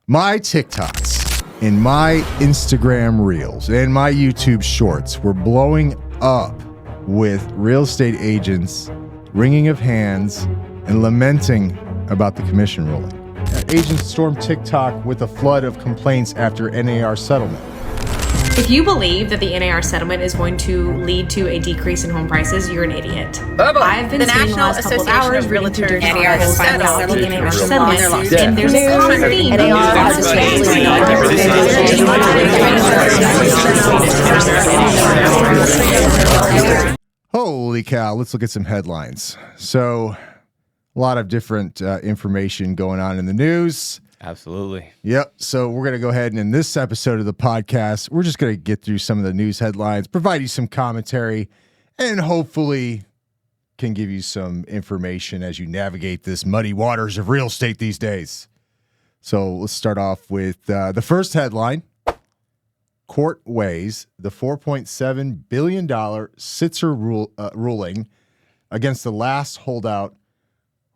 My TikToks and my Instagram Reels and my YouTube Shorts were blowing up with real estate agents wringing of hands and lamenting about the commission ruling. Agents stormed TikTok with a flood of complaints after NAR settlement. If you believe that the NAR settlement is going to lead to a decrease in home prices, you're an idiot. I've been spending the last couple of hours reading through different articles about the NAR settlement, and there's a common theme. Holy cow, let's look at some headlines. So, a lot of different information going on in the news. Absolutely. Yep. So we're going to go ahead and in this episode of the podcast, we're just going to get through some of the news headlines, provide you some commentary, and hopefully can give you some information as you navigate this muddy waters of real estate these days. So let's start off with the first headline. Court weighs the $4.7 billion Sitzer ruling against the last holdout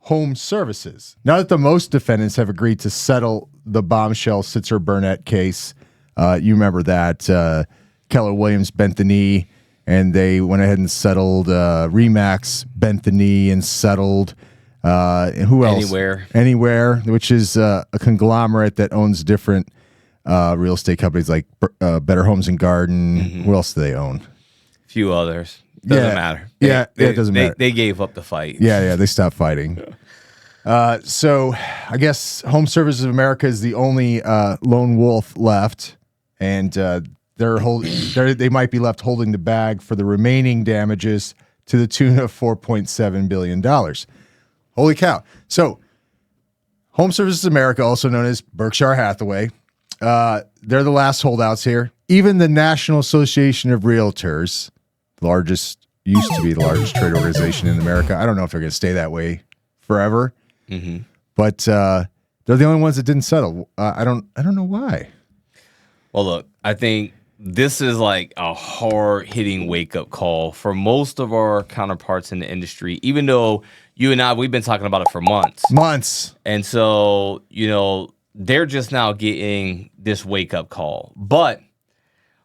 Home Services. Now that the most defendants have agreed to settle the bombshell Sitzer Burnett case, you remember that Keller Williams bent the knee, and they went ahead and settled. Remax bent the knee and settled. And who else? Anywhere, which is a conglomerate that owns different real estate companies like Better Homes and Garden. Mm-hmm. Who else do they own? A few others. Doesn't matter. It doesn't matter. They gave up the fight. Yeah, they stopped fighting. So I guess Home Services of America is the only lone wolf left, and they might be left holding the bag for the remaining damages to the tune of $4.7 billion. Holy cow. So Home Services of America, also known as Berkshire Hathaway, they're the last holdouts here. Even the National Association of Realtors, used to be the largest trade organization in America. I don't know if they're going to stay that way forever, but they're the only ones that didn't settle. I don't know why. Well, look, I think this is like a hard-hitting wake-up call for most of our counterparts in the industry, even though you and I, we've been talking about it for months. And so, they're just now getting this wake-up call. But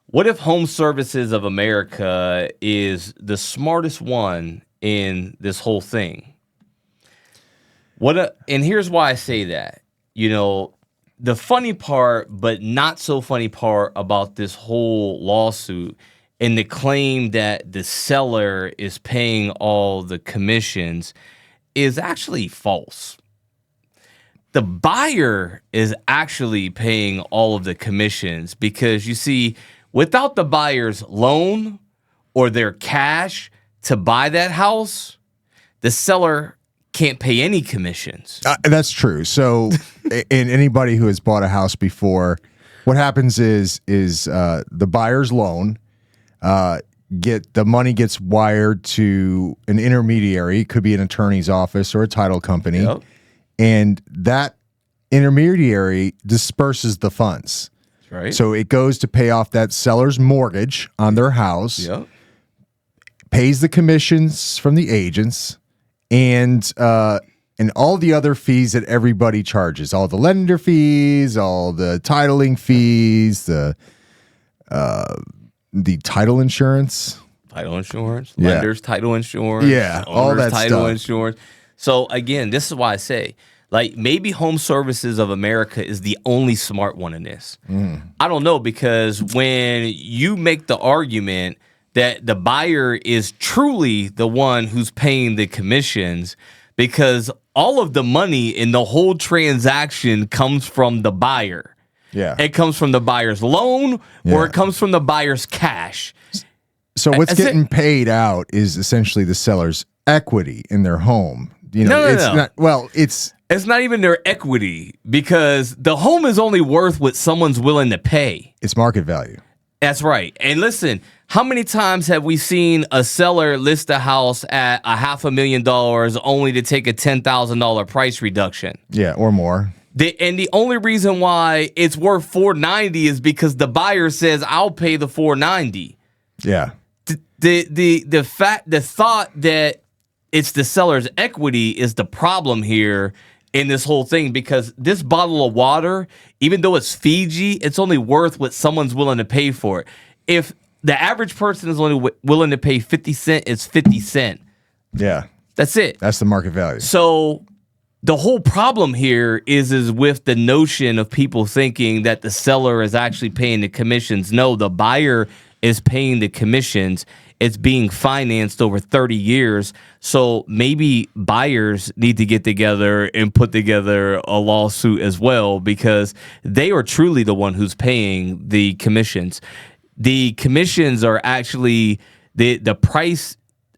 what if Home Services of America is the smartest one in this whole thing? And here's why I say that. The funny part, but not so funny part about this whole lawsuit and the claim that the seller is paying all the commissions is actually false. The buyer is actually paying all of the commissions because, you see, without the buyer's loan or their cash to buy that house, the seller can't pay any commissions. That's true. So, in anybody who has bought a house before, what happens is the buyer's loan the money gets wired to an intermediary. It could be an attorney's office or a title company, yep. And that intermediary disperses the funds. Right. So it goes to pay off that seller's mortgage on their house, yep. Pays the commissions from the agents, and all the other fees that everybody charges, all the lender fees, all the titling fees, the title insurance. Lenders, title insurance, all that title stuff. Insurance. So again, this is why I say, maybe Home Services of America is the only smart one in this. I don't know, because when you make the argument that the buyer is truly the one who's paying the commissions, because all of the money in the whole transaction comes from the buyer. Yeah. It comes from the buyer's loan or it comes from the buyer's cash. So what's getting paid out is essentially the seller's equity in their home. No. It's not even their equity, because the home is only worth what someone's willing to pay. It's market value. That's right. And listen, how many times have we seen a seller list a house at $500,000 only to take a $10,000 price reduction? Yeah, or more. And the only reason why it's worth $490 is because the buyer says, I'll pay the $490. Yeah. The thought that it's the seller's equity is the problem here in this whole thing, because this bottle of water, even though it's Fiji, it's only worth what someone's willing to pay for it. If the average person is only willing to pay 50 cents, it's 50 cents. Yeah. That's it. That's the market value. So the whole problem here is with the notion of people thinking that the seller is actually paying the commissions. No, the buyer is paying the commissions. It's being financed over 30 years. So maybe buyers need to get together and put together a lawsuit as well, because they are truly the one who's paying the commissions. The commissions are actually the price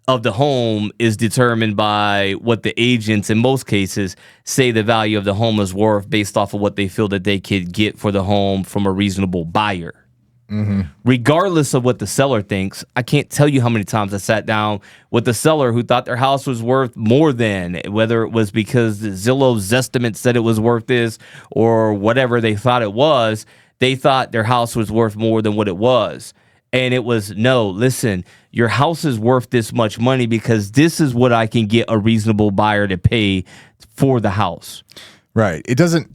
of the home is determined by what the agents in most cases say the value of the home is worth, based off of what they feel that they could get for the home from a reasonable buyer. Mm-hmm. Regardless of what the seller thinks. I can't tell you how many times I sat down with the seller who thought their house was worth more than, whether it was because Zillow's estimate said it was worth this or whatever they thought it was. They thought their house was worth more than what it was. And it was, no, listen, your house is worth this much money because this is what I can get a reasonable buyer to pay for the house. Right. It doesn't.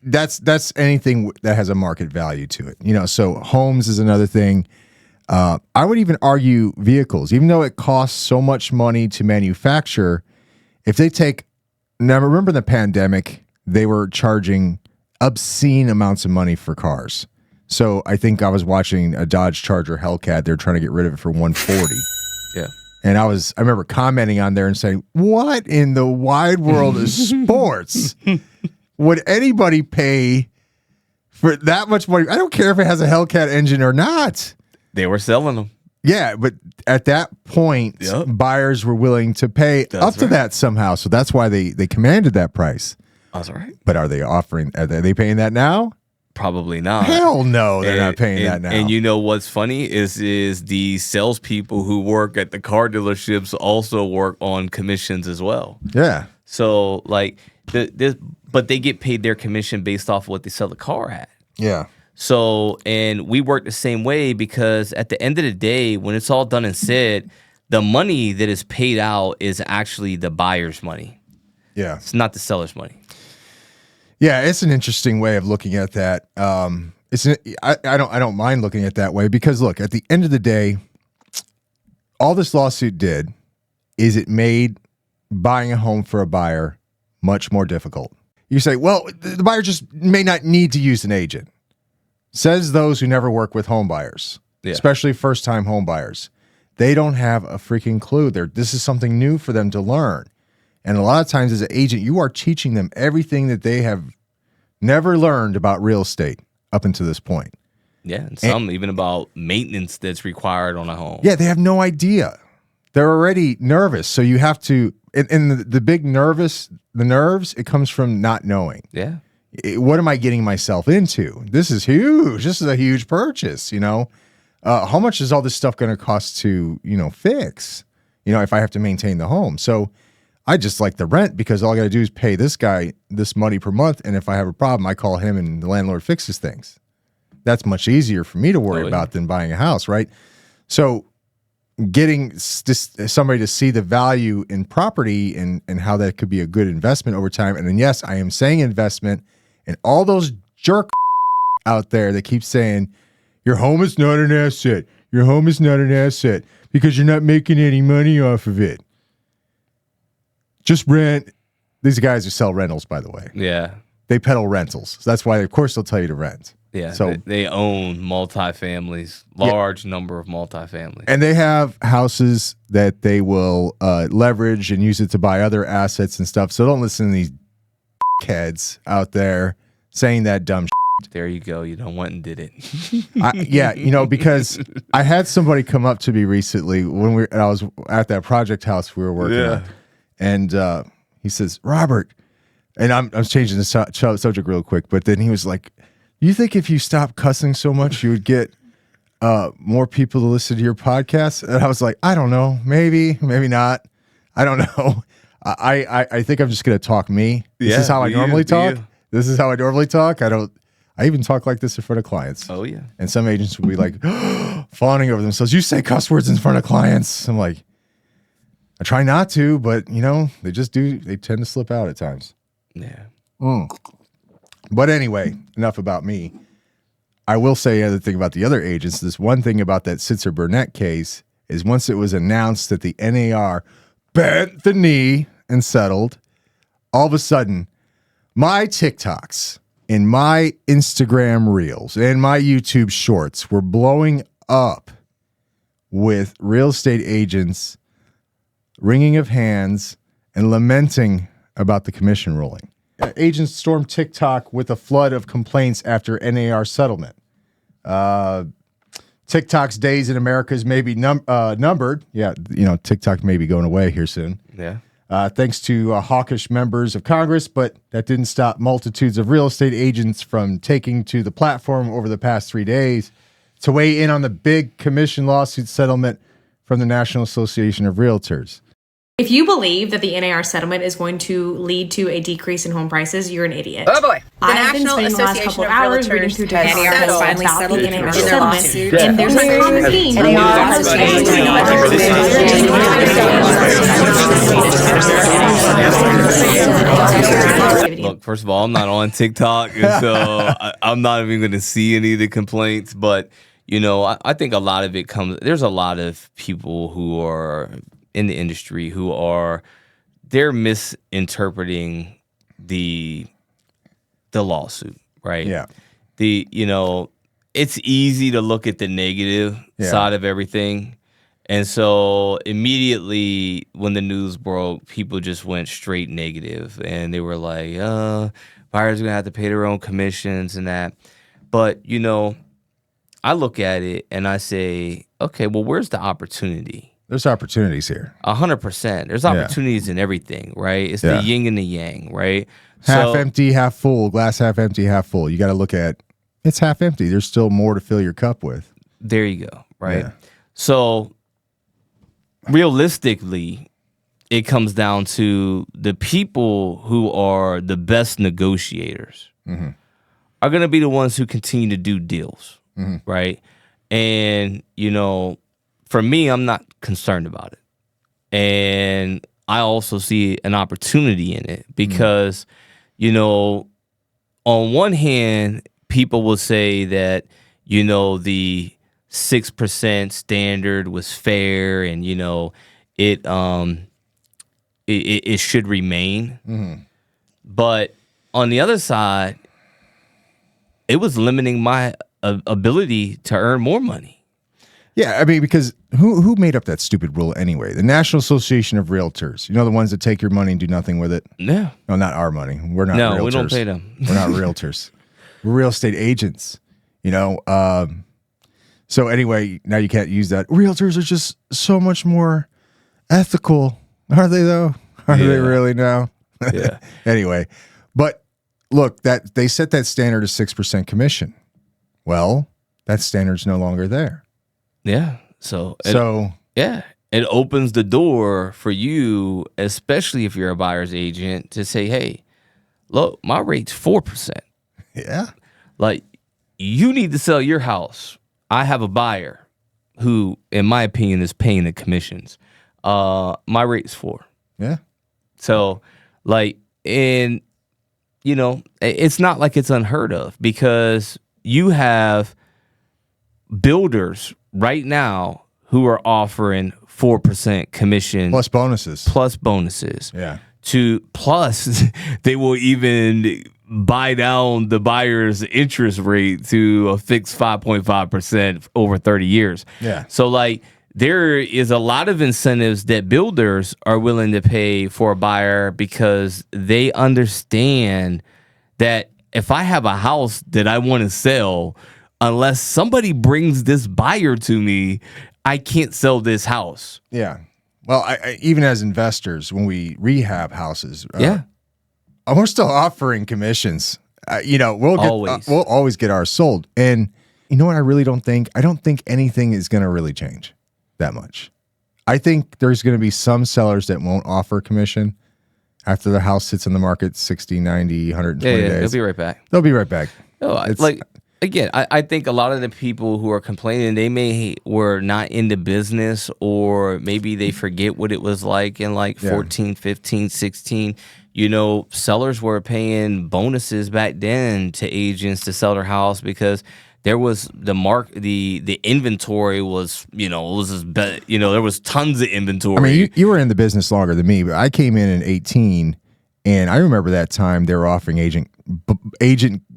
That's anything that has a market value to it. So homes is another thing. I would even argue vehicles, even though it costs so much money to manufacture. If they take, now remember the pandemic, they were charging obscene amounts of money for cars. So I think I was watching a Dodge Charger Hellcat. They're trying to get rid of it for $140. Yeah. And I remember commenting on there and saying, what in the wide world of sports would anybody pay for that much money? I don't care if it has a Hellcat engine or not. They were selling them. Yeah, but at that point, buyers were willing to pay to that somehow. So that's why they commanded that price. That's right. But are they paying that now? Probably not. Hell no, they're not paying that now. And you know what's funny is the salespeople who work at the car dealerships also work on commissions as well. Yeah. So like but they get paid their commission based off of what they sell the car at. Yeah. So, and we work the same way, because at the end of the day, when it's all done and said, the money that is paid out is actually the buyer's money. Yeah. It's not the seller's money. Yeah, it's an interesting way of looking at that. I don't mind looking at that way, because look, at the end of the day, all this lawsuit did is it made buying a home for a buyer much more difficult. You say, well, the buyer just may not need to use an agent. Says those who never work with home buyers, especially first-time home buyers. They don't have a freaking clue. This is something new for them to learn. And a lot of times as an agent, you are teaching them everything that they have never learned about real estate up until this point. Yeah, and some even about maintenance that's required on a home. Yeah, they have no idea. They're already nervous. So you have to, and the big nerves, it comes from not knowing. Yeah. What am I getting myself into? This is huge. This is a huge purchase, How much is all this stuff going to cost to, fix, if I have to maintain the home? So I just like the rent, because all I got to do is pay this guy this money per month. And if I have a problem, I call him and the landlord fixes things. That's much easier for me to worry about than buying a house, right? So getting somebody to see the value in property and how that could be a good investment over time. And then, yes, I am saying investment, and all those jerk out there that keep saying, your home is not an asset. Your home is not an asset because you're not making any money off of it. Just rent. These guys who sell rentals, by the way. Yeah. They peddle rentals. So that's why, of course, they'll tell you to rent. Yeah. So they own multifamilies, large number of multifamilies. And they have houses that they will leverage and use it to buy other assets and stuff. So don't listen to these heads out there saying that dumb shit. There you go. You done went and did it. Because I had somebody come up to me recently when I was at that project house we were working on. And he says, Robert, and I'm changing the subject real quick, but then he was like, you think if you stop cussing so much, you would get more people to listen to your podcast? And I was like, I don't know. Maybe not. I don't know. I think I'm just going to talk me. This is how I normally talk. This is how I normally talk. I even talk like this in front of clients. Oh, yeah. And some agents will be like, fawning over themselves. You say cuss words in front of clients. I'm like, I try not to, but, they just do. They tend to slip out at times. Yeah. But anyway, enough about me. I will say another thing about the other agents. This one thing about that Sitzer Burnett case is once it was announced that the NAR bent the knee and settled, all of a sudden, my TikToks and my Instagram reels and my YouTube shorts were blowing up with real estate agents wringing of hands and lamenting about the commission ruling. Agents stormed TikTok with a flood of complaints after NAR settlement. TikTok's days in America is maybe numbered. Yeah, TikTok may be going away here soon. Yeah. Thanks to hawkish members of Congress, but that didn't stop multitudes of real estate agents from taking to the platform over the past 3 days to weigh in on the big commission lawsuit settlement from the National Association of Realtors. If you believe that the NAR settlement is going to lead to a decrease in home prices, you're an idiot. Oh boy. The I've been National spending the last couple of hours reading through different NAR has articles finally about the NAR settled settlement, their and there's a common theme. Look, first of all, I'm not on TikTok, and so I'm not even going to see any of the complaints. But I think a lot of it comes. There's a lot of people who are in the industry they're misinterpreting the lawsuit, right? Yeah. It's easy to look at the negative side of everything. And so immediately when the news broke, people just went straight negative, and they were like, buyers are going to have to pay their own commissions and that. But, I look at it and I say, okay, well, where's the opportunity? There's opportunities here. 100%. There's opportunities in everything, right? It's the yin and the yang, right? Half empty, half full. Glass half empty, half full. You got to look at it's half empty. There's still more to fill your cup with. There you go, right? Yeah. So realistically, it comes down to the people who are the best negotiators are going to be the ones who continue to do deals, right? And, for me, I'm not concerned about it. And I also see an opportunity in it because, on one hand, people will say that, the 6% standard was fair and, it should remain. But on the other side, it was limiting my ability to earn more money. Yeah, I mean, because who made up that stupid rule anyway? The National Association of Realtors. The ones that take your money and do nothing with it? No. No, not our money. We're not realtors. No, we don't pay them. We're not realtors. We're real estate agents, So anyway, now you can't use that. Realtors are just so much more ethical. Are they, though? Are they really now? Yeah. Anyway, but look, that they set that standard of 6% commission. Well, that standard's no longer there. Yeah. It opens the door for you, especially if you're a buyer's agent, to say, hey, look, my rate's 4%. Yeah. Like, you need to sell your house. I have a buyer who, in my opinion, is paying the commissions. My rate's 4%. Yeah. So, it's not like it's unheard of because you have builders right now who are offering 4% commission plus bonuses. Yeah. Plus they will even buy down the buyer's interest rate to a fixed 5.5% over 30 years. Yeah. So there is a lot of incentives that builders are willing to pay for a buyer because they understand that if I have a house that I want to sell, unless somebody brings this buyer to me, I can't sell this house. Yeah. Well, I even as investors, when we rehab houses, we're still offering commissions. We'll always get ours sold. And you know what? I really don't think anything is going to really change that much. I think there's going to be some sellers that won't offer commission after the house sits in the market 60, 90, 120 days. They'll be right back. They'll be right back. Again, I think a lot of the people who are complaining, they were not in the business, or maybe they forget what it was like in 14, 15, 16. sellers were paying bonuses back then to agents to sell their house because there was the inventory was, there was tons of inventory. I mean, you were in the business longer than me, but I came in 18, and I remember that time they were offering agent.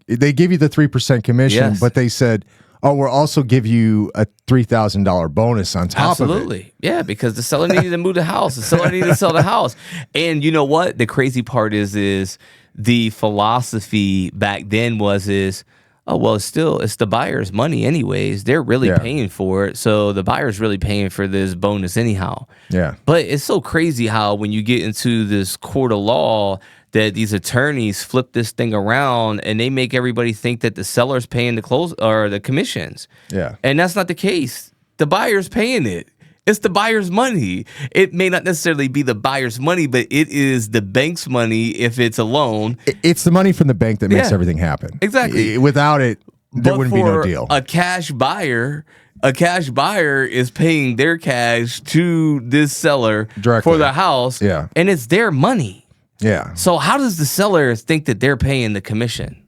They give you the 3% commission, but they said, "Oh, we'll also give you a $3,000 bonus on top of it." Absolutely, yeah, because the seller needed to move the house. The seller needed to sell the house, and you know what? The crazy part is the philosophy back then is. Oh, well, it's the buyer's money anyways. They're really paying for it. So the buyer's really paying for this bonus anyhow. Yeah. But it's so crazy how when you get into this court of law that these attorneys flip this thing around and they make everybody think that the seller's paying the close or the commissions. Yeah. And that's not the case. The buyer's paying it. It's the buyer's money. It may not necessarily be the buyer's money, but it is the bank's money if it's a loan. It's the money from the bank that makes everything happen. Exactly. Without it, there wouldn't be no deal. A cash buyer is paying their cash to this seller directly for the house, and it's their money. Yeah. So how does the seller think that they're paying the commission?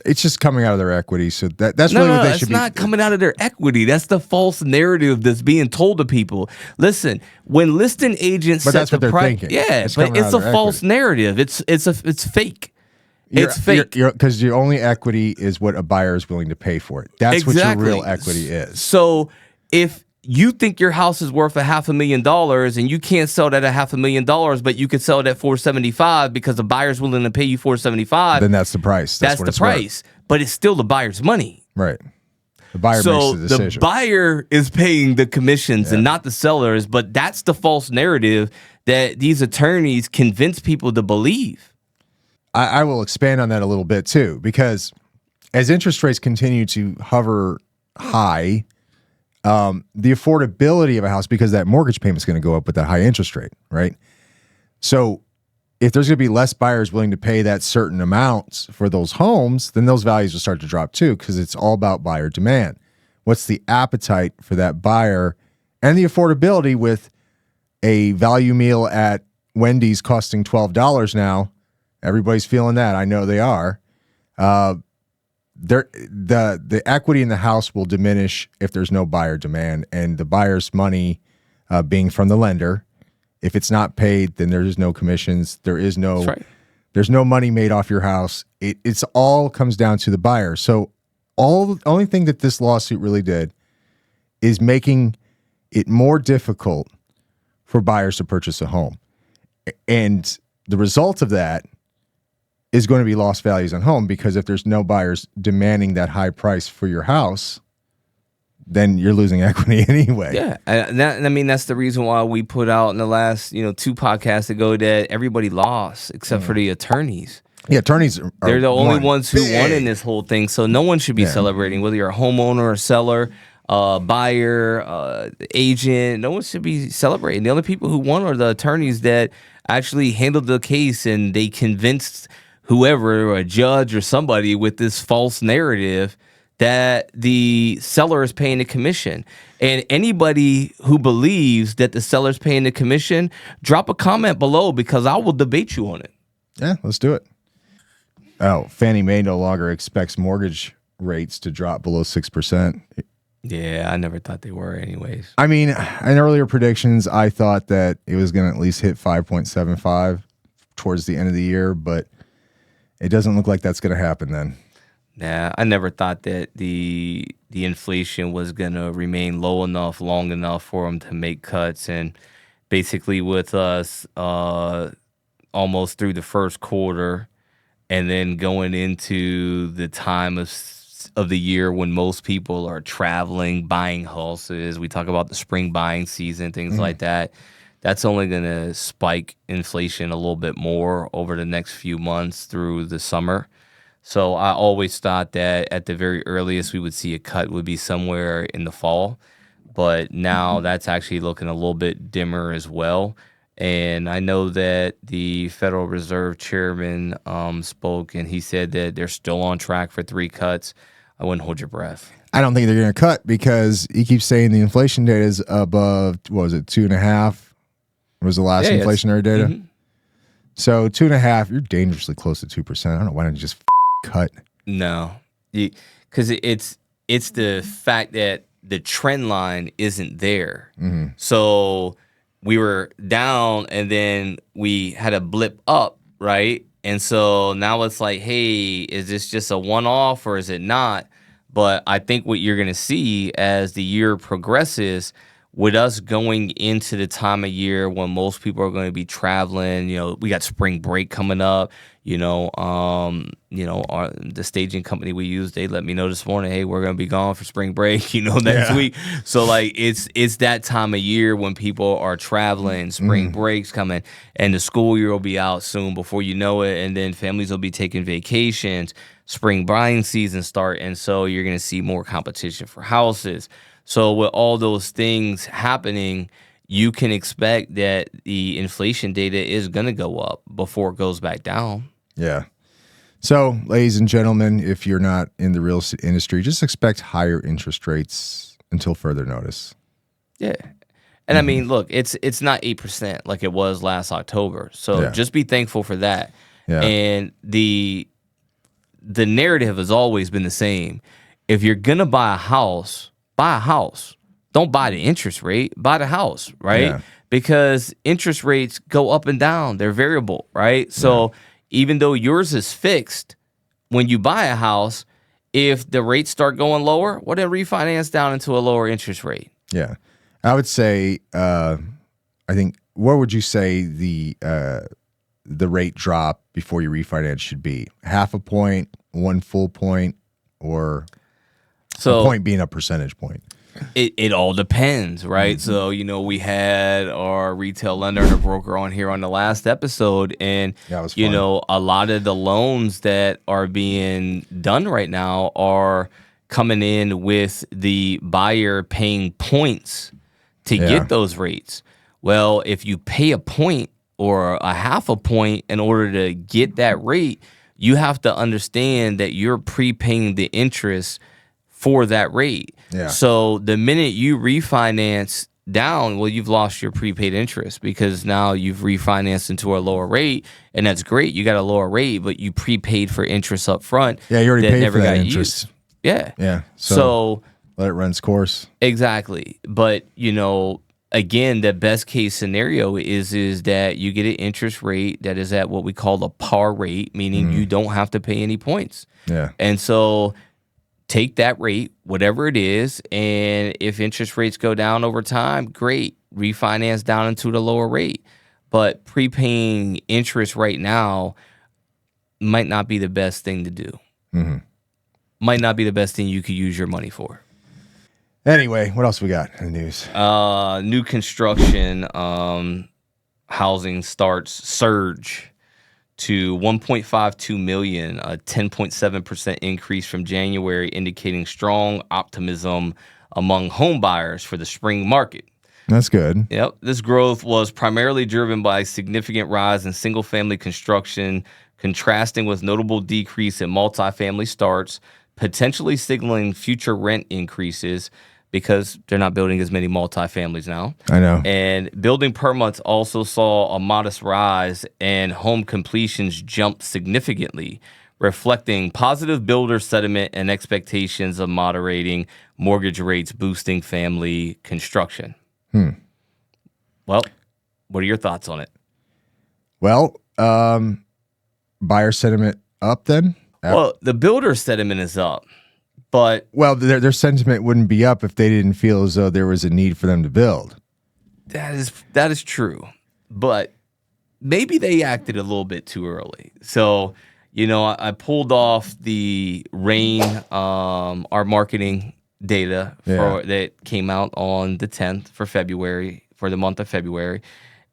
It's just coming out of their equity. So that's really what they should be. It's not coming out of their equity. That's the false narrative that's being told to people. Listen, when listing agents set the price, but it's a false narrative. It's fake. It's fake. Because your only equity is what a buyer is willing to pay for it. That's what your real equity is. So if you think your house is worth $500,000 and you can't sell that at $500,000, but you could sell it at $475 because the buyer's willing to pay you $475. Then that's the price. That's the price. But it's still the buyer's money. Right. The buyer makes the decision. So the buyer is paying the commissions and not the sellers, but that's the false narrative that these attorneys convince people to believe. I will expand on that a little bit too, because as interest rates continue to hover high, the affordability of a house, because that mortgage payment is going to go up with that high interest rate, right? So if there's going to be less buyers willing to pay that certain amounts for those homes, then those values will start to drop too, because it's all about buyer demand. What's the appetite for that buyer and the affordability with a value meal at Wendy's costing $12 now? Everybody's feeling that. I know they are. The equity in the house will diminish if there's no buyer demand, and the buyer's money being from the lender. If it's not paid, then there is no commissions. There's no money made off your house. It's all comes down to the buyer. So the only thing that this lawsuit really did is making it more difficult for buyers to purchase a home, and the result of that is going to be lost values on home, because if there's no buyers demanding that high price for your house, then you're losing equity anyway. Yeah. That's the reason why we put out in the last, 2 podcasts ago that everybody lost except for the attorneys. Yeah, attorneys they're the only ones who won in this whole thing. So no one should be celebrating, whether you're a homeowner or seller, buyer, agent. No one should be celebrating. The only people who won are the attorneys that actually handled the case, and they convinced whoever, or a judge or somebody, with this false narrative that the seller is paying the commission. And anybody who believes that the seller's paying the commission, drop a comment below, because I will debate you on it. Yeah, let's do it. Oh, Fannie Mae no longer expects mortgage rates to drop below 6%. Yeah, I never thought they were anyways. I mean, in earlier predictions, I thought that it was going to at least hit 5.75 towards the end of the year, but it doesn't look like that's going to happen then. Nah, I never thought that the inflation was going to remain low enough, long enough for them to make cuts. And basically with us almost through the first quarter, and then going into the time of the year when most people are traveling, buying houses. We talk about the spring buying season, things like that. That's only going to spike inflation a little bit more over the next few months through the summer. So I always thought that at the very earliest we would see a cut would be somewhere in the fall. But now that's actually looking a little bit dimmer as well. And I know that the Federal Reserve chairman spoke, and he said that they're still on track for 3 cuts. I wouldn't hold your breath. I don't think they're going to cut, because he keeps saying the inflation data is above, 2.5? Was the last inflationary data? So 2.5, you're dangerously close to 2%. I don't know. Why don't you just cut? No, because it's the fact that the trend line isn't there. Mm-hmm. So we were down and then we had a blip up, right? And so now it's like, hey, is this just a one-off or is it not? But I think what you're going to see as the year progresses, with us going into the time of year when most people are going to be traveling, we got spring break coming up. The staging company we use, they let me know this morning, hey, we're going to be gone for spring break, next week. So like it's that time of year when people are traveling, spring breaks coming, and the school year will be out soon before you know it, and then families will be taking vacations, spring buying season start, and so you're going to see more competition for houses. So with all those things happening, you can expect that the inflation data is going to go up before it goes back down. Yeah. So, ladies and gentlemen, if you're not in the real estate industry, just expect higher interest rates until further notice. Yeah. And I mean, look, it's not 8% like it was last October. So just be thankful for that. Yeah. And the narrative has always been the same. If you're going to buy a house, buy a house. Don't buy the interest rate, buy the house, right? Yeah. Because interest rates go up and down. They're variable, right? So even though yours is fixed, when you buy a house, if the rates start going lower, well, then refinance down into a lower interest rate. Yeah. I would say, I think, what would you say the rate drop before you refinance should be? 0.5 point, 1 full point, or a point being a percentage point? It all depends, right? So, we had our retail lender and a broker on here on the last episode, and, a lot of the loans that are being done right now are coming in with the buyer paying points to get those rates. Well, if you pay a point or a 0.5 point in order to get that rate, you have to understand that you're prepaying the interest for that rate. Yeah. So the minute you refinance down, well, you've lost your prepaid interest because now you've refinanced into a lower rate, and that's great. You got a lower rate, but you prepaid for interest up front. Yeah, you already paid for that interest. Used. Yeah. Yeah. So let it run its course. Exactly. But, again, the best case scenario is that you get an interest rate that is at what we call a par rate, meaning you don't have to pay any points. Yeah. And so take that rate, whatever it is, and if interest rates go down over time, great, refinance down into the lower rate. But prepaying interest right now might not be the best thing to do. Mm-hmm. Might not be the best thing you could use your money for. Anyway, what else we got in the news? New construction housing starts surge to 1.52 million, a 10.7% increase from January, indicating strong optimism among home buyers for the spring market. That's good. Yep. This growth was primarily driven by a significant rise in single-family construction, contrasting with notable decrease in multifamily starts, potentially signaling future rent increases because they're not building as many multifamilies now. I know. And building permits also saw a modest rise, and home completions jumped significantly, reflecting positive builder sentiment and expectations of moderating mortgage rates, boosting family construction. Well, what are your thoughts on it? Well, buyer sentiment up then? Well, the builder sentiment is up. But their sentiment wouldn't be up if they didn't feel as though there was a need for them to build. That is true. But maybe they acted a little bit too early. So, I pulled off the RAIN, our marketing data that came out on the 10th for February, for the month of February.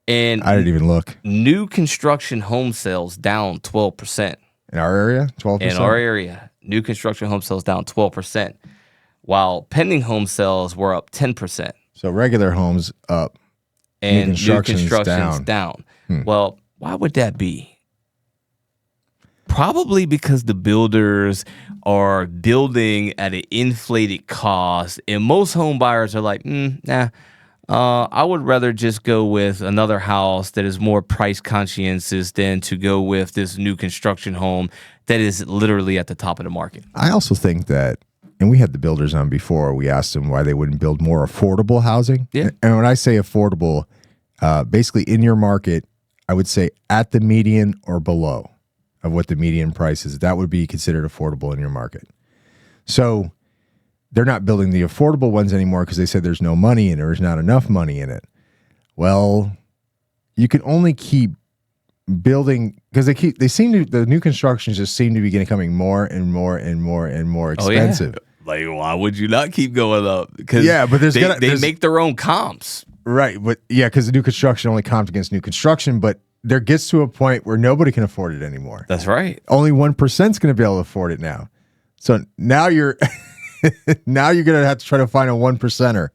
And I didn't even look. New construction home sales down 12%. In our area? 12%? In our area. New construction home sales down 12%, while pending home sales were up 10%. So regular homes up, and new construction's down. Well, why would that be? Probably because the builders are building at an inflated cost, and most home buyers are like, nah, I would rather just go with another house that is more price conscientious than to go with this new construction home that is literally at the top of the market. I also think that, and we had the builders on before, we asked them why they wouldn't build more affordable housing. Yeah. And when I say affordable, basically in your market, I would say at the median or below of what the median price is. That would be considered affordable in your market. So they're not building the affordable ones anymore because they said there's no money in it or there's not enough money in it. Well, you can only keep building because the new constructions just seem to be becoming more and more and more and more expensive. Oh, yeah. Like, why would you not keep going up? Because but they make their own comps. Right. But because the new construction only comps against new construction, but there gets to a point where nobody can afford it anymore. That's right. Only 1% is going to be able to afford it now. So now you're now you're going to have to try to find a 1%er.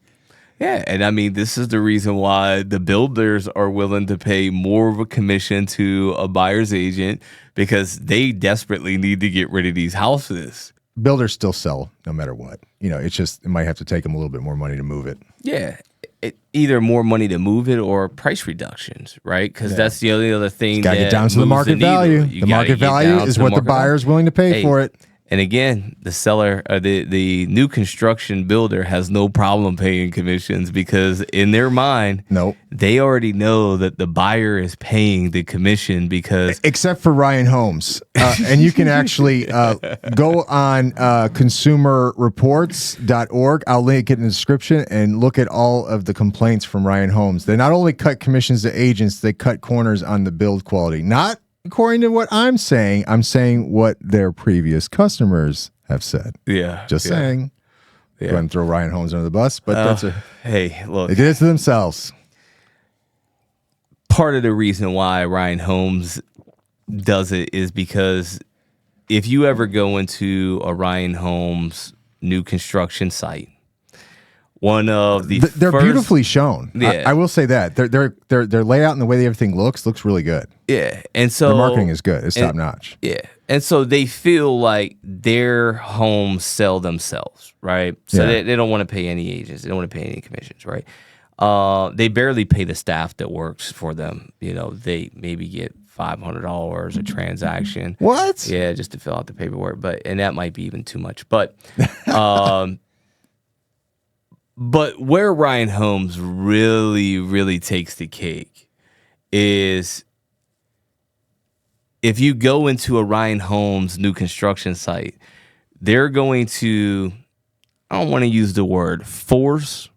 Yeah, and I mean, this is the reason why the builders are willing to pay more of a commission to a buyer's agent because they desperately need to get rid of these houses. Builders still sell no matter what. It's just, it might have to take them a little bit more money to move it. Yeah, either more money to move it or price reductions, right? Because that's the only other thing. Got to get down to the market value. The market value is what the buyer's willing to pay for it. And again, the seller, the new construction builder has no problem paying commissions because in their mind, they already know that the buyer is paying the commission because... Except for Ryan Homes. And you can actually go on consumerreports.org. I'll link it in the description and look at all of the complaints from Ryan Homes. They not only cut commissions to agents, they cut corners on the build quality. Not according to what I'm saying what their previous customers have said. Yeah. Just saying. Go ahead and throw Ryan Homes under the bus, but hey, look. They did it to themselves. Part of the reason why Ryan Homes does it is because if you ever go into a Ryan Homes new construction site, one of they're beautifully shown. Yeah. I will say that their layout and the way everything looks really good. Yeah, and so the marketing is good. It's top notch. Yeah, and so they feel like their homes sell themselves, right? So they don't want to pay any agents. They don't want to pay any commissions, right? They barely pay the staff that works for them. They maybe get $500 a transaction. What? Yeah, just to fill out the paperwork, and that might be even too much, but. But where Ryan Homes really, really takes the cake is if you go into a Ryan Homes new construction site, they're going to, I don't want to use the word force,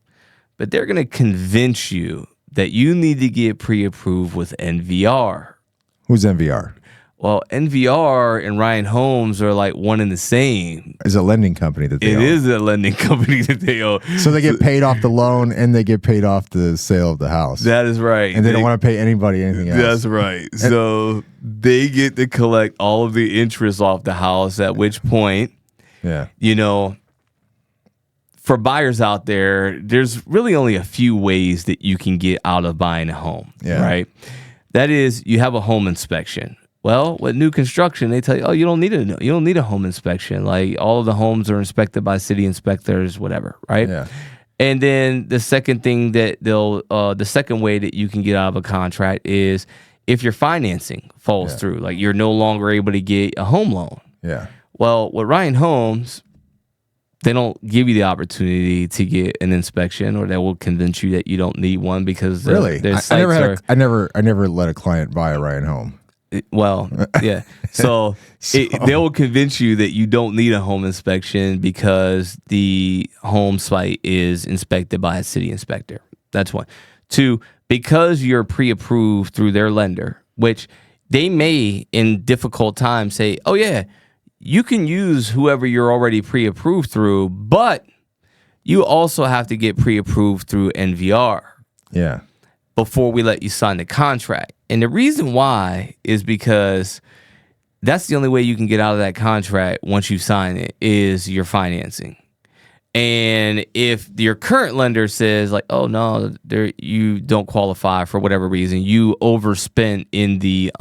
but they're going to convince you that you need to get pre-approved with NVR. Who's NVR? Well, NVR and Ryan Homes are like one and the same. It's a lending company that they own. It is a lending company that they own. So they get paid off the loan and they get paid off the sale of the house. That is right. And they don't want to pay anybody anything else. That's right. So they get to collect all of the interest off the house, at which point, for buyers out there, there's really only a few ways that you can get out of buying a home, right? That is, you have a home inspection. Well, with new construction, they tell you, you don't need a home inspection. Like all of the homes are inspected by city inspectors, whatever, right? Yeah. And then the second thing that the second way that you can get out of a contract is if your financing falls through, like you're no longer able to get a home loan. Yeah. Well, with Ryan Homes, they don't give you the opportunity to get an inspection, or they will convince you that you don't need one because really, I never let a client buy a Ryan home. Well, yeah. So they will convince you that you don't need a home inspection because the home site is inspected by a city inspector. That's one. Two, because you're pre-approved through their lender, which they may in difficult times say, oh yeah, you can use whoever you're already pre-approved through, but you also have to get pre-approved through NVR. Yeah. Before we let you sign the contract. And the reason why is because that's the only way you can get out of that contract once you sign it is your financing. And if your current lender says like, oh no, you don't qualify for whatever reason, you overspent in the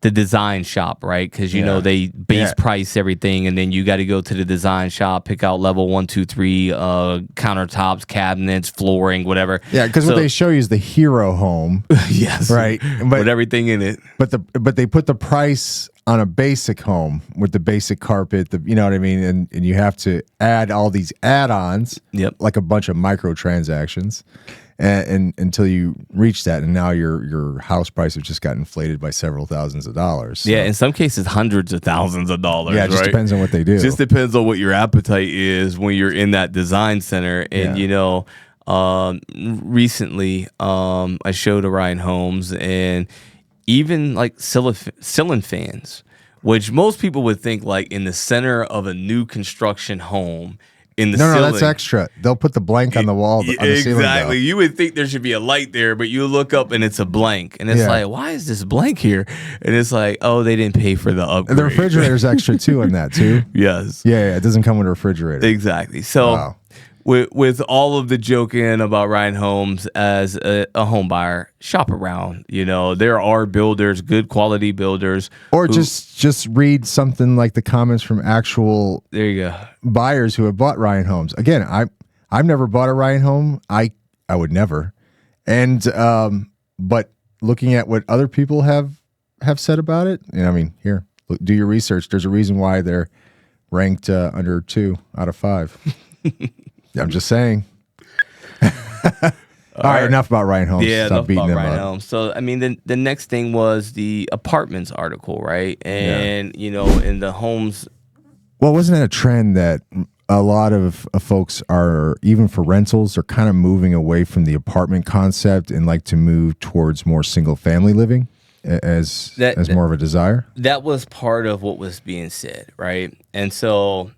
the design shop, right? Because you know they base price everything, and then you got to go to the design shop, pick out level 1, 2, 3, countertops, cabinets, flooring, whatever. Yeah, because what they show you is the hero home. Yes, right, with everything in it. But they put the price on a basic home with the basic carpet, you know what I mean, and you have to add all these add-ons, like a bunch of microtransactions. And until you reach that, and now your house price has just got inflated by several thousands of dollars. So. Yeah, in some cases, hundreds of thousands of dollars. Yeah, it just depends on what they do. Just depends on what your appetite is when you're in that design center. And you know, recently, I showed Orion Homes, and even like ceiling fans, which most people would think like in the center of a new construction home. In the ceiling. No, that's extra. They'll put the blank on the wall on the ceiling. Exactly. You would think there should be a light there, but you look up and it's a blank. And it's like, why is this blank here? And it's like, oh, they didn't pay for the upgrade. And the refrigerator's extra too in that too. Yes. Yeah, it doesn't come with a refrigerator. Exactly. So with all of the joking about Ryan Homes as a home buyer, shop around. You know, there are builders, good quality builders. Or just read something like the comments from actual buyers who have bought Ryan Homes. Again, I've never bought a Ryan home. I would never. And but looking at what other people have said about it, and I mean, here, do your research. There's a reason why they're ranked under 2 out of 5. I'm just saying. All right, enough about Ryan Homes. Yeah, enough about Ryan Homes. So, I mean, the next thing was the apartments article, right? And, you know, in the homes. Well, wasn't that a trend that a lot of folks are, even for rentals, are kind of moving away from the apartment concept and like to move towards more single family living as more of a desire? That was part of what was being said, right? And so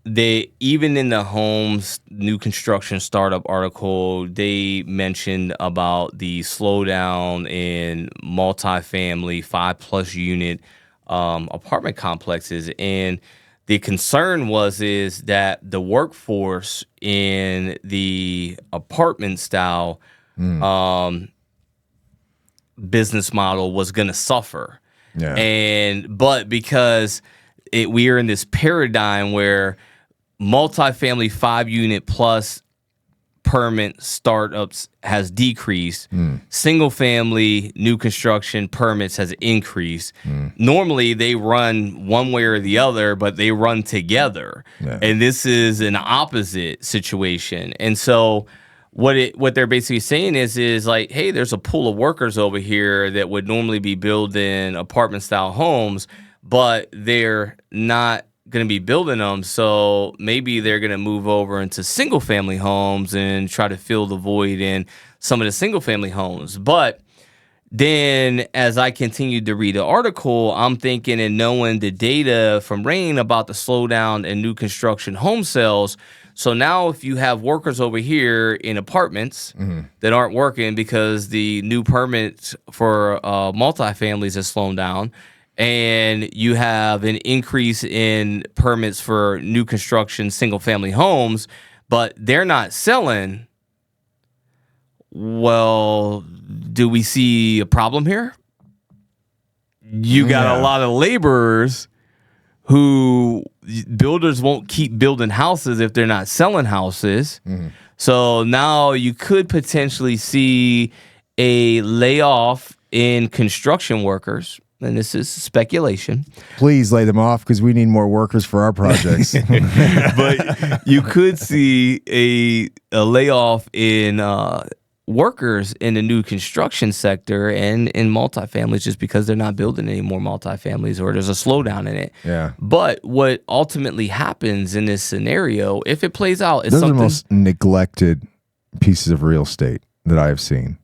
they, even in the homes new construction startup article, they mentioned about the slowdown in multifamily 5+ unit apartment complexes, and the concern is that the workforce in the apartment style business model was going to suffer, but because we are in this paradigm where multifamily 5-unit plus permit startups has decreased. Single family new construction permits has increased. Normally they run one way or the other, but they run together. And this is an opposite situation. And so what they're basically saying is like, hey, there's a pool of workers over here that would normally be building apartment style homes, but they're not going to be building them, so maybe they're going to move over into single family homes and try to fill the void in some of the single family homes. But then as I continued to read the article, I'm thinking and knowing the data from Rain about the slowdown in new construction home sales. So now if you have workers over here in apartments that aren't working because the new permits for multifamilies has slowed down, and you have an increase in permits for new construction single-family homes, but they're not selling, well, do we see a problem here? You got a lot of laborers who builders won't keep building houses if they're not selling houses. So now you could potentially see a layoff in construction workers. And this is speculation. Please lay them off because we need more workers for our projects. But you could see a layoff in workers in the new construction sector and in multifamilies just because they're not building any more multifamilies or there's a slowdown in it. But what ultimately happens in this scenario, if it plays out, is those something. are the most neglected pieces of real estate that I have seen.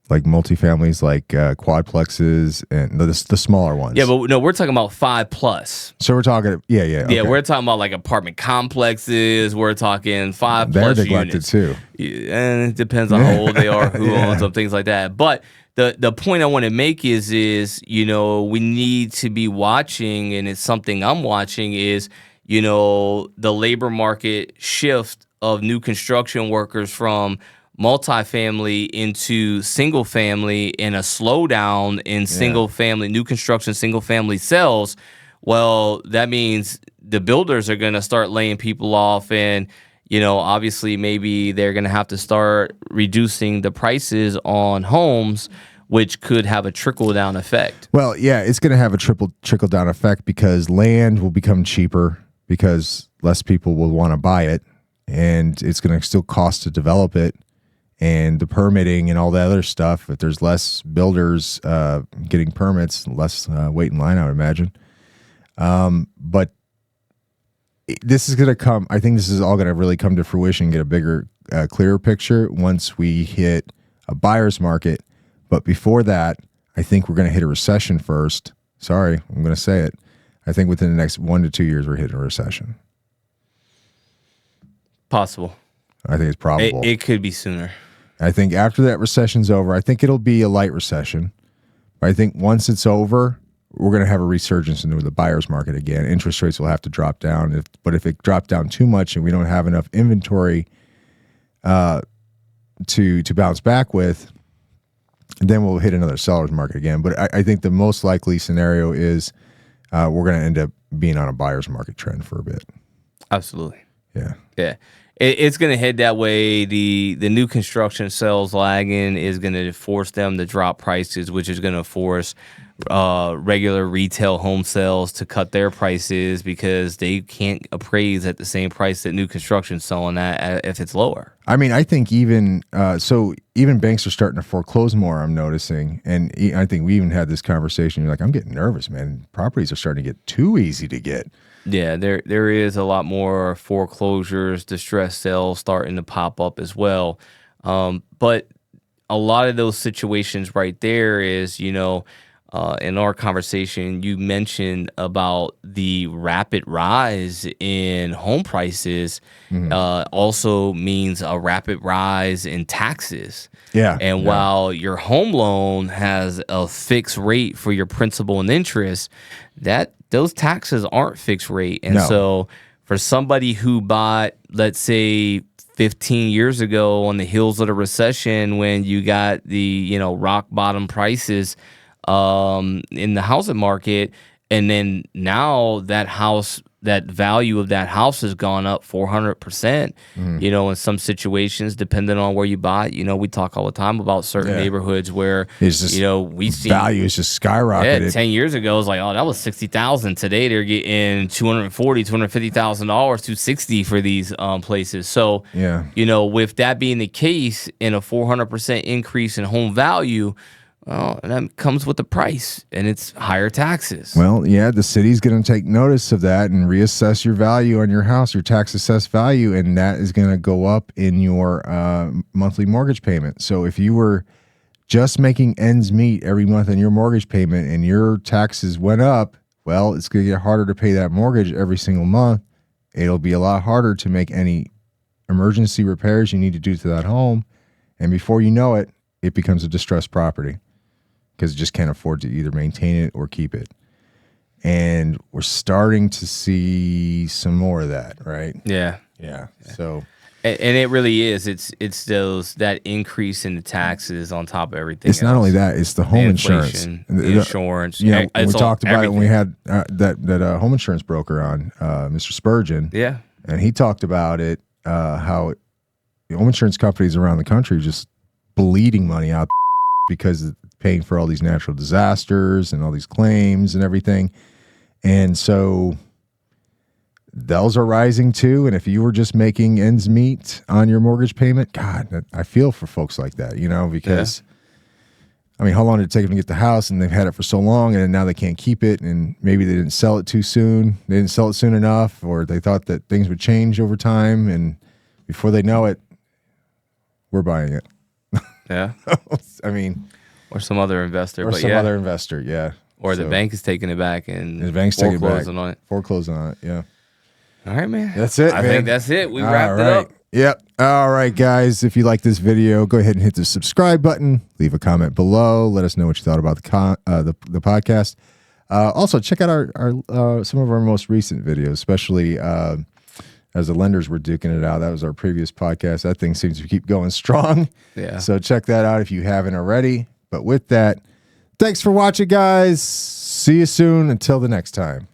Like multifamilies, like quadplexes, and the smaller ones. Yeah, but no, we're talking about 5+. So we're talking, okay. Yeah, we're talking about like apartment complexes. We're talking 5+ They're neglected units too. And it depends on how old they are, who owns them, things like that. But the point I want to make is you know, we need to be watching, and it's something I'm watching is, you know, the labor market shift of new construction workers from multifamily into single family and a slowdown in single family, new construction, single family sales, well, that means the builders are going to start laying people off, and obviously maybe they're going to have to start reducing the prices on homes, which could have a trickle-down effect. Well, yeah, it's going to have a trickle-down effect because land will become cheaper because less people will want to buy it, and it's going to still cost to develop it, and the permitting and all that other stuff. If there's less builders getting permits, less wait in line, I would imagine. But this is going to come. I think this is all going to really come to fruition and get a bigger, clearer picture once we hit a buyer's market. But before that, I think we're going to hit a recession first. Sorry, I'm going to say it. I think within the next 1 to 2 years, we're hitting a recession. Possible. I think it's probable. It could be sooner. I think after that recession's over, I think it'll be a light recession. But I think once it's over, we're going to have a resurgence into the buyer's market again. Interest rates will have to drop down. But if it dropped down too much and we don't have enough inventory to bounce back with, then we'll hit another seller's market again. But I think the most likely scenario is we're going to end up being on a buyer's market trend for a bit. Absolutely. Yeah. Yeah. It's going to head that way. The new construction sales lagging is going to force them to drop prices, which is going to force regular retail home sales to cut their prices because they can't appraise at the same price that new construction's selling at if it's lower. I mean, I think even banks are starting to foreclose more, I'm noticing. And I think we even had this conversation. You're like, I'm getting nervous, man. Properties are starting to get too easy to get. Yeah, there is a lot more foreclosures, distressed sales starting to pop up as well. But a lot of those situations right there is, in our conversation, you mentioned about the rapid rise in home prices also means a rapid rise in taxes. Yeah. And while your home loan has a fixed rate for your principal and interest, those taxes aren't fixed rate. And so for somebody who bought, let's say, 15 years ago on the heels of the recession when you got the, rock bottom prices in the housing market, and then now that value of that house has gone up 400%, in some situations, depending on where you buy it. We talk all the time about certain neighborhoods where, it's just, we see value is just skyrocketed. Yeah, 10 years ago, it was like, oh, that was $60,000. Today, they're getting $240,000, $250,000, $260,000 for these places. So, with that being the case and a 400% increase in home value, well, that comes with the price, and it's higher taxes. Well, yeah, the city's going to take notice of that and reassess your value on your house, your tax assessed value, and that is going to go up in your monthly mortgage payment. So if you were just making ends meet every month on your mortgage payment and your taxes went up, well, it's going to get harder to pay that mortgage every single month. It'll be a lot harder to make any emergency repairs you need to do to that home. And before you know it, it becomes a distressed property, because it just can't afford to either maintain it or keep it. And we're starting to see some more of that, right? Yeah. So, and it really is. It's that increase in the taxes on top of everything. It's not only that; it's the home insurance, the insurance. We talked about it when we had that home insurance broker on, Mr. Spurgeon. Yeah, and he talked about it, how home insurance companies around the country just bleeding money out because paying for all these natural disasters and all these claims and everything. And so those are rising too. And if you were just making ends meet on your mortgage payment, God, I feel for folks like that, because I mean, how long did it take them to get the house, and they've had it for so long and now they can't keep it, and maybe they didn't sell it too soon. They didn't sell it soon enough, or they thought that things would change over time, and before they know it, we're buying it. Yeah. I mean, or some other investor. Other investor, yeah. Or the bank is taking it back and the bank's taking it back. On it. Foreclosing on it, yeah. All right, man. That's it, I think that's it. We wrapped it up. Yep. All right, guys. If you like this video, go ahead and hit the subscribe button. Leave a comment below. Let us know what you thought about the podcast. Also, check out our some of our most recent videos, especially as the lenders were duking it out. That was our previous podcast. That thing seems to keep going strong. Yeah. So check that out if you haven't already. But with that, thanks for watching, guys. See you soon. Until the next time.